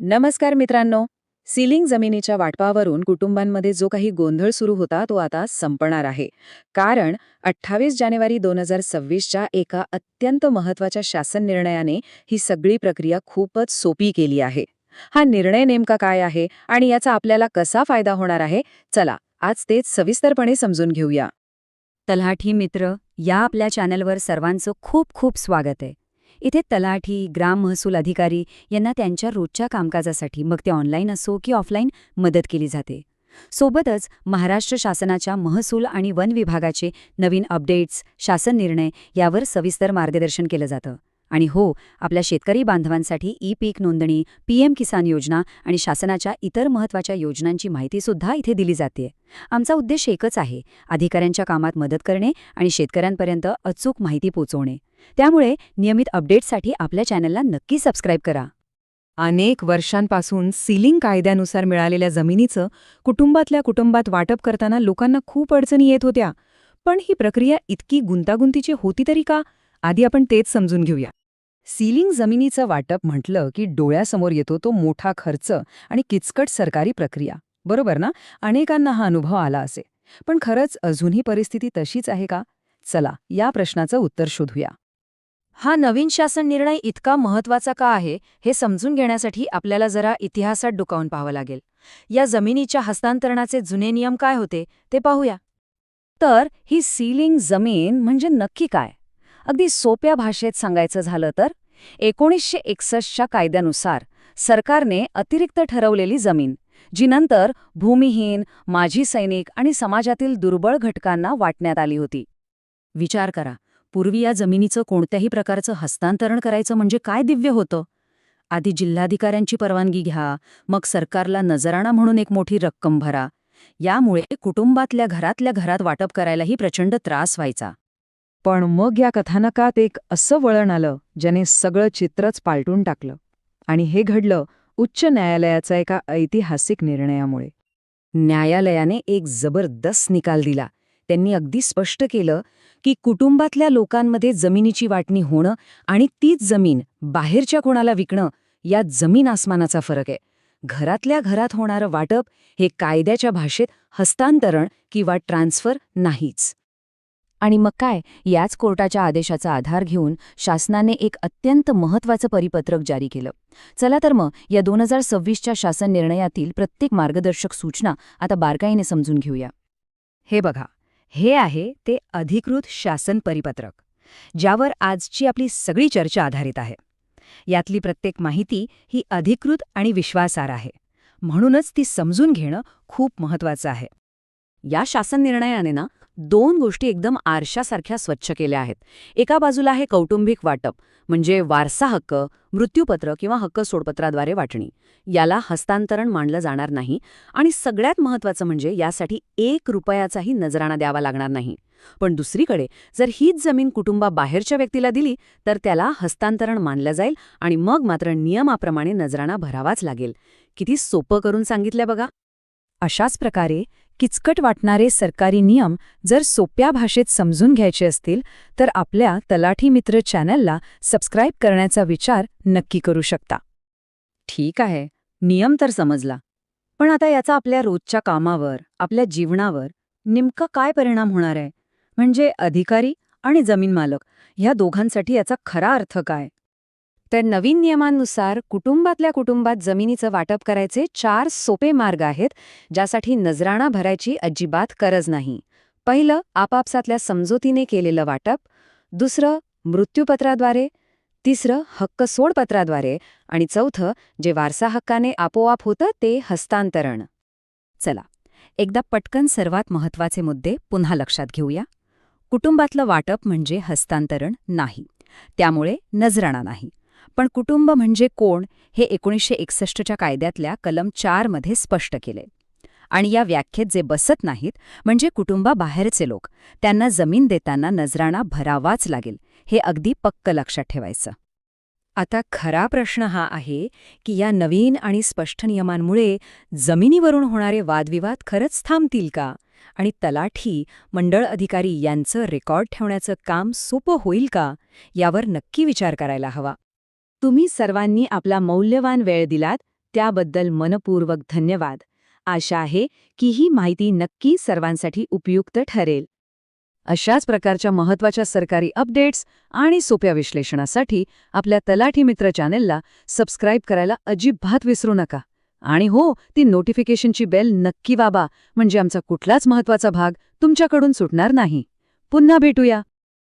नमस्कार मित्रांनो. सीलिंग जमिनीच्या वाटपावरून कुटुंबांमध्ये जो काही गोंधळ सुरू होता तो आता संपणार आहे. कारण 28 जानेवारी 2026च्या एका अत्यंत महत्त्वाच्या शासन निर्णयाने ही सगळी प्रक्रिया खूपच सोपी केली आहे. हा निर्णय नेमका काय आहे आणि याचा आपल्याला कसा फायदा होणार आहे, चला आज तेच सविस्तरपणे समजून घेऊया. तलाठी मित्र, या आपल्या चॅनलवर सर्वांचं खूप खूप स्वागत आहे. इथे तलाठी, ग्राम महसूल अधिकारी यांना त्यांच्या रोजच्या कामकाजासाठी, मग ते ऑनलाईन असो की ऑफलाईन, मदत केली जाते. सोबतच महाराष्ट्र शासनाच्या महसूल आणि वन विभागाचे नवीन अपडेट्स, शासन निर्णय यावर सविस्तर मार्गदर्शन केलं जातं. आणि हो, आपल्या शेतकरी बांधवांसाठी ई-पीक नोंदणी, पीएम किसान योजना आणि शासनाच्या इतर महत्त्वाच्या योजनांची माहितीसुद्धा इथे दिली जाते. आमचा उद्देश एकच आहे, अधिकाऱ्यांच्या कामात मदत करणे आणि शेतकऱ्यांपर्यंत अचूक माहिती पोहोचवणे. त्यामुळे नियमित अपडेट्ससाठी आपल्या चॅनलला नक्की सबस्क्राईब करा. अनेक वर्षांपासून सीलिंग कायद्यानुसार मिळालेल्या जमिनीचं कुटुंबातल्या कुटुंबात वाटप करताना लोकांना खूप अडचणी येत होत्या. पण ही प्रक्रिया इतकी गुंतागुंतीची होती तरी का? आधी आपण तेच समजून घेऊया. सीलिंग जमिनीचं वाटप म्हटलं की डोळ्यासमोर येतो तो मोठा खर्च आणि किचकट सरकारी प्रक्रिया, बरोबर ना? अनेकांना हा अनुभव आला असे. पण खरंच अजूनही परिस्थिती तशीच आहे का? चला या प्रश्नाचं उत्तर शोधूया. हा नवीन शासन निर्णय इतका महत्त्वाचा का आहे हे समजून घेण्यासाठी आपल्याला जरा इतिहासात डोकावून पाहावं लागेल. या जमिनीच्या हस्तांतरणाचे जुने नियम काय होते ते पाहूया. तर ही सीलिंग जमीन म्हणजे नक्की काय? अगदी सोप्या भाषेत सांगायचं झालं तर 1961च्या कायद्यानुसार सरकारने अतिरिक्त ठरवलेली जमीन, जी नंतर भूमिहीन, माजी सैनिक आणि समाजातील दुर्बळ घटकांना वाटण्यात आली होती. विचार करा, पूर्वी या जमिनीचं कोणत्याही प्रकारचं हस्तांतरण करायचं म्हणजे काय दिव्य होतं. आधी जिल्हाधिकाऱ्यांची परवानगी घ्या, मग सरकारला नजराणा म्हणून एक मोठी रक्कम भरा. यामुळे कुटुंबातल्या घरात वाटप करायलाही प्रचंड त्रास व्हायचा. पण मग या कथानकात एक असं वळण आलं ज्याने सगळं चित्रच पालटून टाकलं. आणि हे घडलं उच्च न्यायालयाचा एका ऐतिहासिक निर्णयामुळे. न्यायालयाने एक जबरदस्त निकाल दिला. त्यांनी अगदी स्पष्ट केलं की कुटुंबातल्या लोकांमध्ये जमिनीची वाटणी होणं आणि तीच जमीन बाहेरच्या कोणाला विकणं यात जमीन आसमानाचा फरक आहे. घरातल्या घरात होणारं वाटप हे कायद्याच्या भाषेत हस्तांतरण किंवा ट्रान्सफर नाहीच. आणि मग काय, याच कोर्टाच्या आदेशाचा आधार घेऊन शासनाने एक अत्यंत महत्त्वाचं परिपत्रक जारी केलं. चला तर मग या 2026च्या शासन निर्णयातील प्रत्येक मार्गदर्शक सूचना आता बारकाईने समजून घेऊया. हे बघा, हे आहे ते अधिकृत शासन परिपत्रक, ज्यावर आजची आपली सगळी चर्चा आधारित आहे. यातली प्रत्येक माहिती ही अधिकृत आणि विश्वासार्ह आहे, म्हणूनच ती समजून घेणं खूप महत्त्वाचं आहे. या शासन निर्णयाने ना 2 गोष्टी एकदम आरशासारख्या स्वच्छ केल्या आहेत. एका बाजूला आहे कौटुंबिक वाटप, म्हणजे वारसा हक्क, मृत्यूपत्र किंवा हक्क सोडपत्राद्वारे वाटणी. याला हस्तांतरण मानलं जाणार नाही आणि सगळ्यात महत्त्वाचं म्हणजे यासाठी 1 रुपयाचाही नजराणा द्यावा लागणार नाही. पण दुसरीकडे जर हीच जमीन कुटुंबाबाहेरच्या व्यक्तीला दिली तर त्याला हस्तांतरण मानलं जाईल आणि मग मात्र नियमाप्रमाणे नजराणा भरावाच लागेल. किती सोपं करून सांगितलं बघा. अशाच प्रकारे किचकट वाटणारे सरकारी नियम जर सोप्या भाषेत समजून घ्यायचे असतील तर आपल्या तलाठी मित्र चॅनलला सबस्क्राईब करण्याचा विचार नक्की करू शकता. ठीक आहे, नियम तर समजला. पण आता याचा आपल्या रोजच्या कामावर, आपल्या जीवनावर नेमका काय परिणाम होणार आहे? म्हणजे अधिकारी आणि जमीन मालक ह्या दोघांसाठी याचा खरा अर्थ काय? तर नवीन नियमांनुसार कुटुंबातल्या कुटुंबात जमिनीचं वाटप करायचे 4 सोपे मार्ग आहेत, ज्यासाठी नजराणा भरायची अजिबात गरज नाही. पहिलं, आपापसातल्या समजुतीने केलेलं वाटप. दुसरं, मृत्यूपत्राद्वारे. तिसरं, हक्क सोडपत्राद्वारे. आणि चौथं, जे वारसा हक्काने आपोआप होतं ते हस्तांतरण. चला, एकदा पटकन सर्वात महत्त्वाचे मुद्दे पुन्हा लक्षात घेऊया. कुटुंबातलं वाटप म्हणजे हस्तांतरण नाही, त्यामुळे नजराणा नाही. पण कुटुंब म्हणजे कोण हे 1961च्या कायद्यातल्या कलम 4 मध्ये स्पष्ट केले. आणि या व्याख्येत जे बसत नाहीत म्हणजे कुटुंबाबाहेरचे लोक, त्यांना जमीन देताना नजराणा भरावाच लागेल, हे अगदी पक्क लक्षात ठेवायचं. आता खरा प्रश्न हा आहे की या नवीन आणि स्पष्ट नियमांमुळे जमिनीवरून होणारे वादविवाद खरंच थांबतील का? आणि तलाठी, मंडळ अधिकारी यांचं रेकॉर्ड ठेवण्याचं काम सोपं होईल का? यावर नक्की विचार करायला हवा. तुम्ही सर्वांनी आपला मौल्यवान वेळ दिलात त्याबद्दल मनपूर्वक धन्यवाद. आशा आहे की ही माहिती नक्की सर्वांसाठी उपयुक्त ठरेल. अशाच प्रकारच्या महत्त्वाच्या सरकारी अपडेट्स आणि सोप्या विश्लेषणासाठी आपल्या तलाठी मित्र चॅनेलला सबस्क्राईब करायला अजिबात विसरू नका. आणि हो, ती नोटिफिकेशनची बेल नक्की दाबा, म्हणजे आमचा कुठलाच महत्त्वाचा भाग तुमच्याकडून सुटणार नाही. पुन्हा भेटूया.